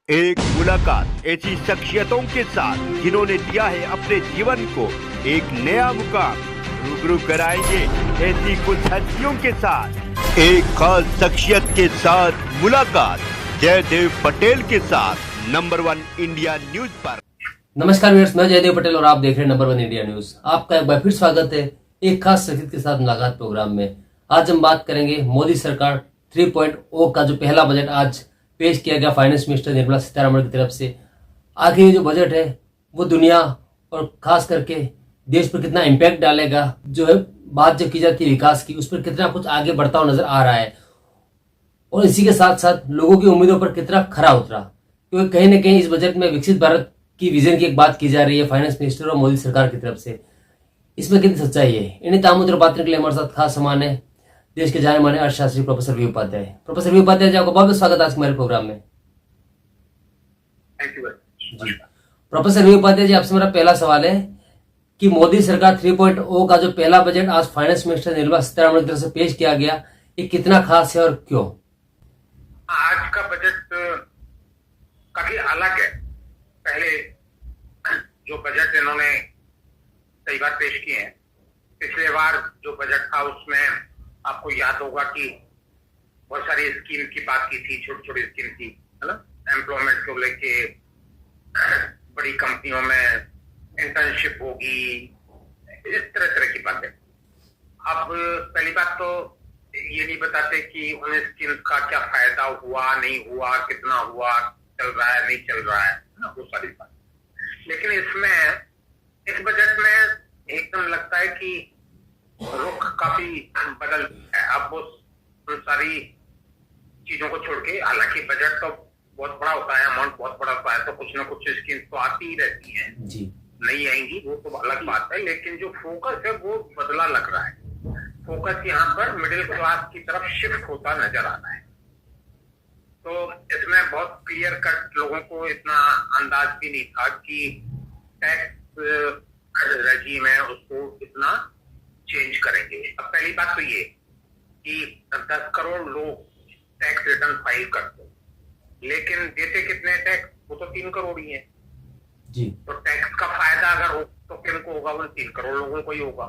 एक मुलाकात ऐसी शख्सियतों के साथ जिन्होंने दिया है अपने जीवन को एक नया मुकाम। रूबरू कराएंगे ऐसी कुछ हस्तियों के साथ एक खास शख्सियत के साथ मुलाकात जयदेव पटेल के साथ नंबर 1 इंडिया न्यूज पर। नमस्कार व्यूअर्स, मैं जयदेव पटेल और आप देख रहे हैं नंबर 1 इंडिया न्यूज। आपका एक बार फिर स्वागत है एक खास शख्सियत के साथ मुलाकात प्रोग्राम में। आज हम बात करेंगे मोदी सरकार 3.0 का जो पहला बजट आज पेश किया गया फाइनेंस मिनिस्टर निर्मला सीतारमण की तरफ से। आगे ये जो बजट है वो दुनिया और खास करके देश पर कितना इम्पैक्ट डालेगा, जो है बात जो की जाती है विकास की, उस पर कितना कुछ आगे बढ़ता हुआ नजर आ रहा है और इसी के साथ साथ लोगों की उम्मीदों पर कितना खरा उतरा। क्योंकि कहीं ना कहीं इस बजट में विकसित भारत की विजन की एक बात की जा रही है फाइनेंस मिनिस्टर और मोदी सरकार की तरफ से। इसमें कितनी सच्चाई है, इन्हीं तामुद्र बात करने के लिए हमारे साथ खास सामान है देश के जाने माने अर्थशास्त्री professor V Upadhyay. Professor V Upadhyay ji, आपका बहुत बहुत स्वागत है आज हमारे प्रोग्राम में। थैंक यू जी प्रोफेसर वी उपाध्याय जी, आपसे मेरा पहला सवाल है कि मोदी सरकार 3.0 का जो पहला बजट आज फाइनेंस मिनिस्टर निर्मला सीतारमण की तरफ से पेश किया गया, ये कितना खास है और क्यों? आज का बजट काफी अलग है। पहले जो बजट इन्होंने कई बार पेश किए हैं, पिछले बार जो बजट था उसमें आपको याद होगा कि बहुत सारी स्कीम की बात की थी, छोटी छोटी स्कीम थी, है ना, एम्प्लॉयमेंट को लेके, बड़ी कंपनियों में इंटर्नशिप होगी, इस तरह की बातें। अब पहली बात तो ये नहीं बताते कि उन स्कीम्स का क्या फायदा हुआ, नहीं हुआ, कितना हुआ, चल रहा है, नहीं चल रहा है ना, वो सारी बात। लेकिन इस बजट में एकदम लगता है कि रुख काफी बदल है। अब उन सारी चीजों को छोड़ के, हालांकि बजट तो बहुत बड़ा होता है, अमाउंट बहुत बड़ा होता है, तो कुछ ना कुछ स्कीम तो आती ही रहती है, नहीं आएंगी वो तो अलग बात है। लेकिन जो फोकस है वो बदला लग रहा है। फोकस यहाँ पर मिडिल क्लास की तरफ शिफ्ट होता नजर आ रहा है। तो इसमें बहुत क्लियर कट लोगों को इतना अंदाज भी नहीं था कि टैक्स रेजीम है उसको इतना चेंज करेंगे। अब पहली बात तो ये कि 10 करोड़ लोग टैक्स रिटर्न फाइल करते, लेकिन देते कितने टैक्स, वो तो 3 करोड़ ही है जी। तो टैक्स का फायदा अगर हो तो किनको होगा? वो 3 करोड़ लोगों को ही होगा।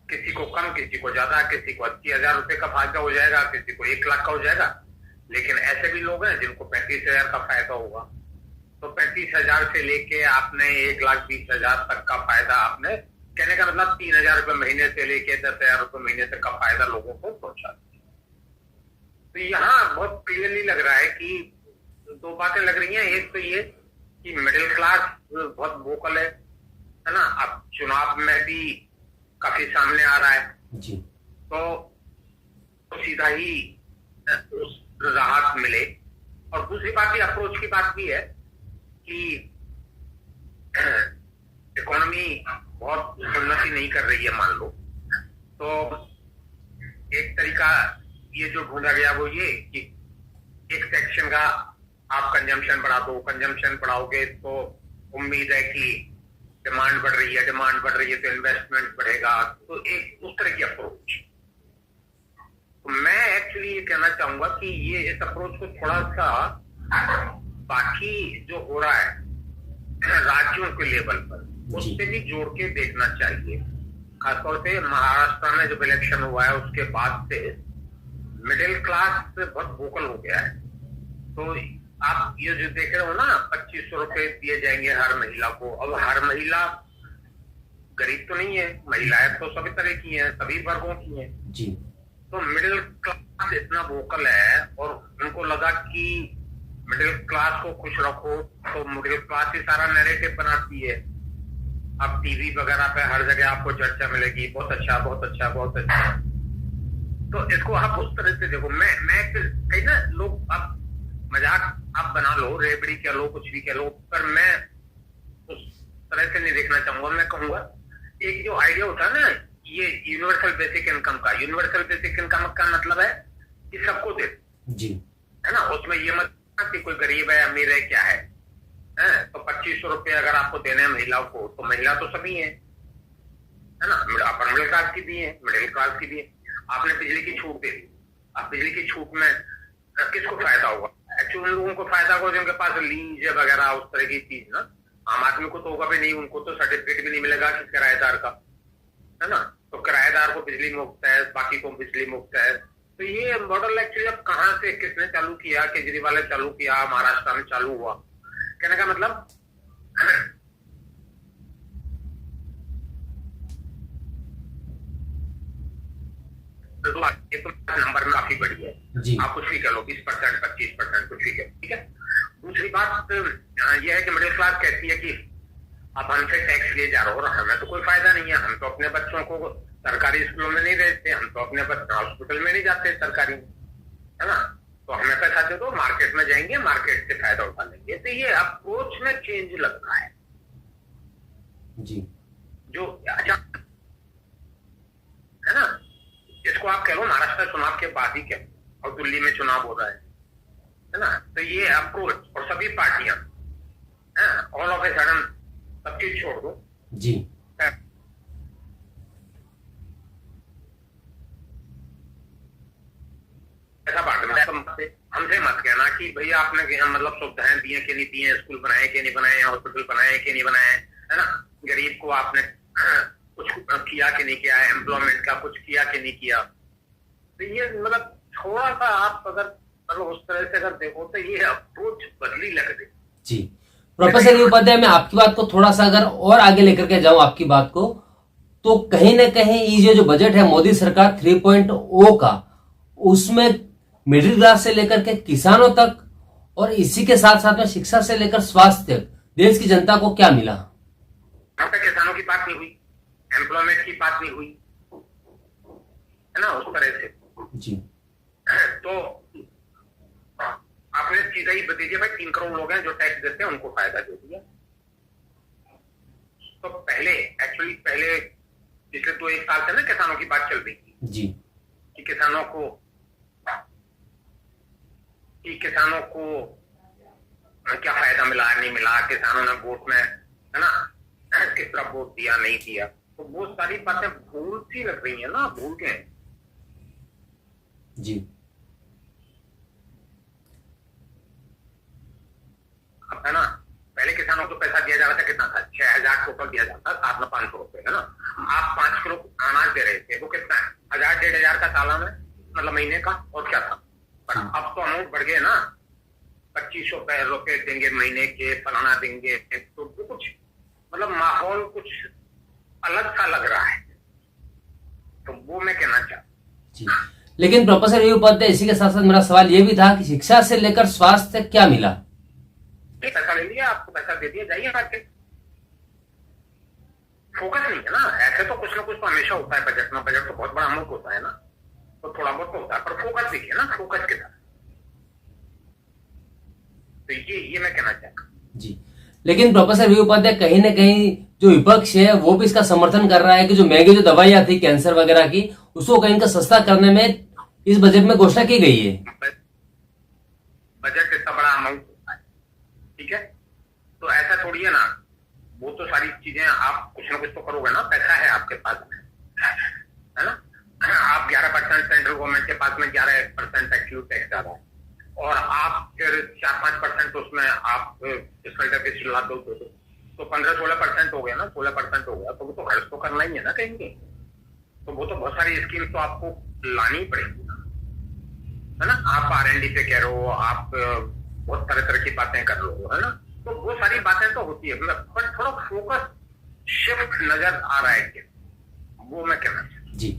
किसी को कम, किसी को ज्यादा, किसी को 80,000 रुपए का फायदा हो जाएगा, किसी को 1 लाख का हो जाएगा। लेकिन ऐसे भी लोग हैं जिनको 35,000 का फायदा होगा। तो 35,000 से लेके आपने 1,20,000 तक का फायदा, आपने कहने का मतलब 3,000 रुपए महीने से लेके 10,000 रुपए महीने तक का फायदा लोगों को पहुंचा। तो यहाँ बहुत क्लियरली लग रहा है कि दो बातें लग रही हैं। एक तो ये कि मिडिल क्लास बहुत वोकल है ना, अब चुनाव में भी काफी सामने आ रहा है जी। तो सीधा ही उस राहत मिले। और दूसरी बात ये अप्रोच की बात भी है कि इकोनॉमी बहुत उन्नति नहीं कर रही है मान लो, तो एक तरीका ये जो ढूंढा गया वो ये कि एक सेक्शन का आप कंजम्पशन बढ़ा दो। कंजम्पशन बढ़ाओगे तो उम्मीद है कि डिमांड बढ़ रही है, डिमांड बढ़ रही है तो इन्वेस्टमेंट बढ़ेगा। तो एक उस तरह की अप्रोच। तो मैं एक्चुअली ये कहना चाहूंगा कि ये इस अप्रोच को थोड़ा सा बाकी जो हो रहा है राज्यों के लेवल पर उससे भी जोड़ के देखना चाहिए। खासतौर से महाराष्ट्र में जब इलेक्शन हुआ है उसके बाद से मिडिल क्लास बहुत वोकल हो गया है। तो आप ये जो देख रहे हो ना, 2500 रुपए दिए जाएंगे हर महिला को। अब हर महिला गरीब तो नहीं है, महिलाएं तो सभी तरह की हैं, सभी वर्गों की हैं जी। तो मिडिल क्लास इतना वोकल है और उनको लगा कि मिडिल क्लास को खुश रखो तो मिडिल क्लास ही सारा नैरेटिव बनाती है। अब टीवी वगैरह पे हर जगह आपको चर्चा मिलेगी, बहुत अच्छा, बहुत अच्छा, बहुत अच्छा। तो इसको आप उस तरह से देखो। मैं कहीं ना, लोग अब मजाक आप बना लो, रेबड़ी कह लो, कुछ भी कह लो, पर मैं उस तरह से नहीं देखना चाहूंगा। मैं कहूंगा एक जो आइडिया होता है ना, ये यूनिवर्सल बेसिक इनकम का, यूनिवर्सल बेसिक इनकम का मतलब है कि सबको दे जी, है ना। उसमें ये मत कि कोई गरीब है, अमीर है, क्या है तो 2500 रुपए अगर आपको देने हैं महिलाओं को, तो महिला तो सभी है ना। अपर मिडिल क्लास की भी है, मिडिल क्लास की भी है। आपने बिजली की छूट दे दी, अब बिजली की छूट में किसको फायदा होगा? एक्चुअली लोगों को फायदा हो जिनके पास लीज वगैरह उस तरह की चीज ना। आम आदमी को तो होगा भी नहीं, उनको तो सर्टिफिकेट भी नहीं मिलेगा कि किराएदार का, है ना। तो किराएदार को बिजली मुफ्त है, बाकी को बिजली मुफ्त है। तो ये मॉडल एक्चुअली अब कहाँ से किसने चालू किया? केजरीवाल ने चालू किया, महाराष्ट्र में चालू हुआ। कहने का मतलब तो नंबर में काफी बढ़ी है। आप कुछ भी कर लो, 20%, 25%, कुछ भी कर, ठीक है। दूसरी बात यह है कि मिडिल क्लास कहती है कि आप हमसे टैक्स लिए जा रहे हो और हमें तो कोई फायदा नहीं है, हम तो अपने बच्चों को सरकारी स्कूलों में नहीं भेजते, हम तो अपने बच्चे हॉस्पिटल में नहीं जाते सरकारी, है ना। तो हमें पैसा दे दो, मार्केट में जाएंगे, मार्केट से फायदा उठा लेंगे। तो ये अप्रोच में चेंज लग रहा है जी, जो अच्छा है ना। इसको आप कह लो महाराष्ट्र चुनाव के बाद ही क्या, और दिल्ली में चुनाव हो रहा है ना। तो ये अप्रोच और सभी पार्टियां ऑल ऑफ ए सडन सब चीज छोड़ दो जी, ऐसा बांटना। हमसे मत कहना कि भैया आपने मतलब सुविधाएं दी है कि नहीं दी है, स्कूल बनाए कि नहीं बनाए, हॉस्पिटल बनाए कि नहीं बनाए, है ना। गरीब को आपने कुछ किया कि नहीं किया, एम्प्लॉयमेंट का कुछ किया कि नहीं किया। तो ये मतलब थोड़ा सा आप अगर उस तरह से अगर देखो तो ये अप्रोच बदली लग रही जी। प्रोफेसर उपाध्याय, मैं आपकी बात को थोड़ा सा अगर और आगे लेकर के जाऊं आपकी बात को, तो कहीं ना कहीं ये जो बजट है मोदी सरकार 3.0 का, उसमें मिडिल क्लास से लेकर के किसानों तक और इसी के साथ साथ में शिक्षा से लेकर स्वास्थ्य तक देश की जनता को क्या मिला? यहाँ पे किसानों की बात नहीं हुई, एम्प्लॉयमेंट की बात नहीं हुई, है ना, उस तरह से जी। तो आपने सीधा ही बता दिया भाई 3 करोड़ लोग हैं जो टैक्स देते हैं, उनको फायदा दे दिया। तो पहले पिछले 2-1 साल से ना किसानों की बात चल रही थी जी, कि किसानों को क्या फायदा मिला नहीं मिला, किसानों ने वोट में, है ना, किस तरह वोट दिया नहीं दिया। तो वो सारी बातें भूल सी लग रही है ना, भूल गए जी। अब है ना, पहले किसानों को पैसा दिया जा रहा था, कितना था? 6,000 टोटल दिया जाता, साथ में 500 रुपए, है ना। आप 5 किलो अनाज दे रहे थे, वो कितना है? 1,000-1,500 का सालाना में, मतलब महीने का, और क्या था? अब तो अमाउंट बढ़ गए ना, 2,500 रुपए देंगे महीने के, फलाना देंगे। तो वो कुछ मतलब माहौल कुछ अलग सा लग रहा है, तो वो मैं कहना चाहता जी। लेकिन प्रोफेसर ये उपाध्याय, इसी के साथ साथ मेरा सवाल ये भी था कि शिक्षा से लेकर स्वास्थ्य तक क्या मिला? पैसा ले लिया, आपको पैसा दे दिया, जाइए बात। फोकस नहीं है ना। ऐसे तो कुछ ना कुछ तो हमेशा होता है बजट में, बजट तो बहुत बड़ा अमाउंट होता है ना, तो थोड़ा बहुत तो होता है, पर फोकस देखिए ना, फोकस के साथ। तो ये मैं कहना चाहता जी। लेकिन प्रोफेसर वी उपाध्याय, कहीं ना कहीं जो विपक्ष है वो भी इसका समर्थन कर रहा है कि जो महंगी जो दवाइयां थी कैंसर वगैरह की, उसको कहीं का सस्ता करने में इस बजट में घोषणा की गई है। बजट इतना बड़ा अमाउंट होता है, ठीक है, तो ऐसा थोड़ी है ना। वो तो सारी चीजें आप कुछ ना कुछ तो करोगे ना, पैसा है आपके पास, है ना। आप 11% सेंट्रल गवर्नमेंट के पास में 11% एक्चुअल टैक्स आ रहा है, और आप फिर 4-5% उसमें आप फिस्कल टैक्स ला दो, तो 15-16% हो गया ना, 16% हो गया। तो वो तो खर्च तो करना ही है ना कहीं। तो वो तो बहुत सारी स्कीम तो आपको लानी पड़ेगी ना, है ना। आप R&D पे कह रहे हो, आप बहुत तरह की बातें कर रहे हो, है ना। तो वो सारी बातें तो होती है, पर थोड़ा फोकस शिफ्ट नजर आ रहा है, वो मैं कहना चाहता हूं जी।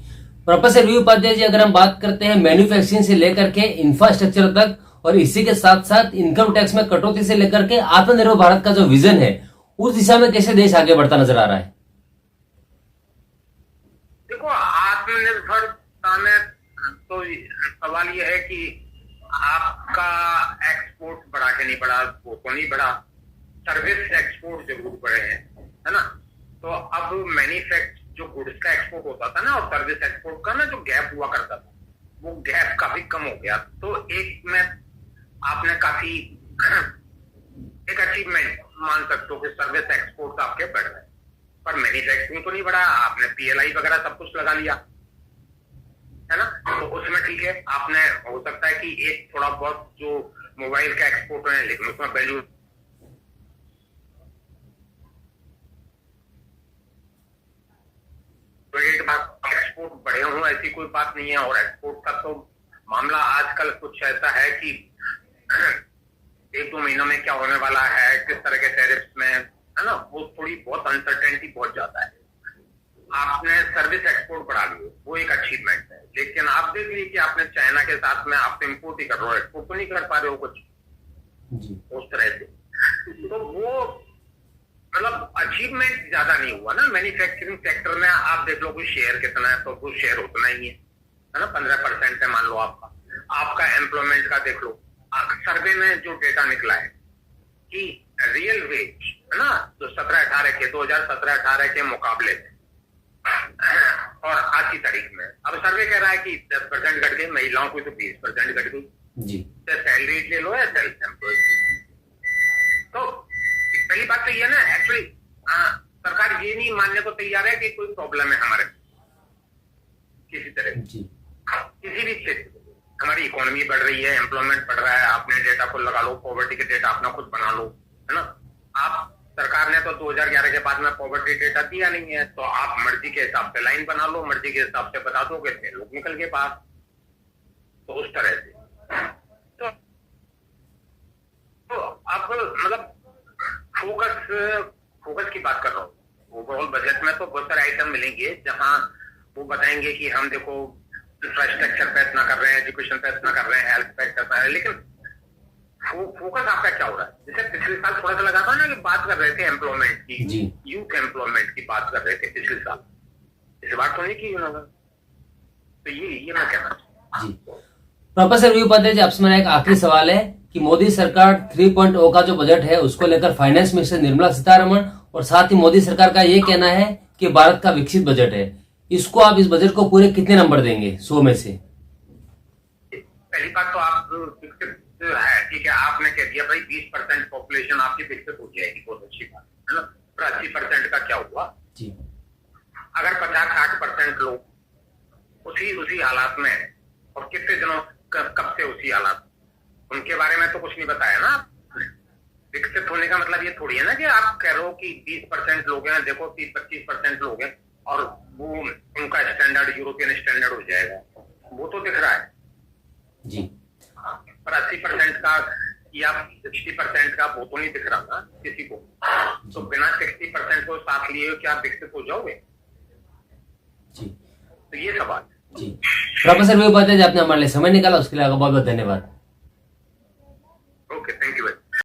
प्रोफेसर वी उपाध्याय जी, अगर हम बात करते हैं मैन्युफैक्चरिंग से लेकर के इंफ्रास्ट्रक्चर तक, और इसी के साथ साथ इनकम टैक्स में कटौती से लेकर के आत्मनिर्भर भारत का जो विजन है, उस दिशा में कैसे देश आगे बढ़ता नजर आ रहा है? देखो, आत्मनिर्भरता में तो सवाल यह है कि आपका एक्सपोर्ट बढ़ा के नहीं बढ़ा, वो तो नहीं बढ़ा। सर्विस एक्सपोर्ट जरूर बढ़े हैं, है ना। तो अब मैन्युफैक्चर जो गुड्स का एक्सपोर्ट होता था ना, और सर्विस एक्सपोर्ट का ना जो गैप हुआ करता था, वो गैप काफी कम हो गया। तो एक में आपने काफी एक अचीवमेंट मान सकते हो कि सर्विस एक्सपोर्ट आपके बढ़ रहे हैं, पर मैन्युफैक्चरिंग तो नहीं बढ़ा। आपने PLI वगैरह सब कुछ लगा लिया, है ना। तो उसमें ठीक है, आपने हो सकता है कि एक थोड़ा बहुत जो मोबाइल ऑयल का एक्सपोर्ट है, लेकिन उसमें वैल्यू एक्सपोर्ट बढ़े हों ऐसी कोई बात नहीं है। और एक्सपोर्ट का तो मामला आजकल कुछ ऐसा है कि 1-2 महीनों में क्या होने वाला है, किस तरह के टैरिफ्स में, है ना, वो थोड़ी बहुत अनसर्टेनिटी बहुत ज्यादा है। आपने सर्विस एक्सपोर्ट बढ़ा ली, वो एक अचीवमेंट है, लेकिन आप देख लीजिए कि आपने चाइना के साथ में आप इम्पोर्ट ही कर रहे हो, एक्सपोर्ट तो नहीं कर पा रहे हो कुछ उस तरह से। तो वो मतलब अचीवमेंट ज्यादा नहीं हुआ ना। मैन्युफैक्चरिंग सेक्टर में आप देख लो कोई शेयर कितना है, तो वो शेयर उतना ही है ना, 15% है मान लो आपका एम्प्लॉयमेंट का देख लो। सर्वे में जो डेटा निकला है कि रियल वेज है ना, जो 17-18 के 2017-18 के मुकाबले में और आज की तारीख में, अब सर्वे कह रहा है कि 10% घट गई, महिलाओं को तो 20% घट गई जी। सैलरी ले लो या सेल्फ एम्प्लॉयड। तो पहली बात तो ये ना, एक्चुअली सरकार ये नहीं मानने को तैयार है कि कोई प्रॉब्लम है हमारे किसी तरह किसी भी क्षेत्र। हमारी इकोनॉमी बढ़ रही है, एम्प्लॉयमेंट बढ़ रहा है, आपने डेटा को लगा लो, पॉवर्टी के डेटा अपना खुद बना लो, है ना। आप सरकार ने तो 2011 के बाद में पॉवर्टी डेटा दिया नहीं है, तो आप मर्जी के हिसाब से लाइन बना लो, मर्जी के हिसाब से बता दो कितने लोग निकल के पास, तो उस तरह से। तो अब मतलब फोकस की बात कर रहा हूँ। ओवरऑल बजट में तो बहुत सारे आइटम मिलेंगे जहां वो बताएंगे कि हम देखो इंफ्रास्ट्रक्चर पे इतना कर रहे हैं, एजुकेशन पे इतना कर रहे हैं, हेल्थ पे इतना कर रहे हैं, लेकिन फोकस आपका क्या हो रहा है? जैसे पिछले साल थोड़ा सा लगा था ना कि बात कर रहे थे एम्प्लॉयमेंट की, यूथ एम्प्लॉयमेंट की बात कर रहे थे पिछले साल, इस बात तो नहीं की उन्होंने। तो ये मैं कहना चाहूँ। प्रोफेसर वी उपाध्याय जी, आपसे मेरा एक आखिरी सवाल है कि मोदी सरकार 3.0 का जो बजट है उसको लेकर फाइनेंस मिनिस्टर निर्मला सीतारमण और साथ ही मोदी सरकार का ये कहना है कि भारत का विकसित बजट है, इसको आप इस बजट को पूरे कितने नंबर देंगे 100 में से? पहली बात तो आप विकसित है, ठीक है, आपने कह दिया भाई 20% पॉपुलेशन आपकी विकसित हो जाएगी, बहुत अच्छी बात है ना। पर 80% का क्या हुआ जी? अगर 50-60% लोग उसी हालात में है, और कितने दिनों कब से उसी हालात, उनके बारे में तो कुछ नहीं बताया ना। विकसित होने का मतलब ये थोड़ी है ना कि आप कह रहे हो कि 20% लोग हैं, देखो 30-25% लोग हैं और वो उनका स्टैंडर्ड यूरोपियन स्टैंडर्ड हो जाएगा, वो तो दिख रहा है जी। पर 80% का या 60% का वो तो नहीं दिख रहा ना किसी को। तो बिना 60% को साथ लिए क्या विकसित हो जाओगे जी? तो ये सवाल जी। प्रोफेसर वी उपाध्याय जी, आपने हमारे लिए समय निकाला, उसके लिए आपका बहुत बहुत धन्यवाद। Okay, thank you.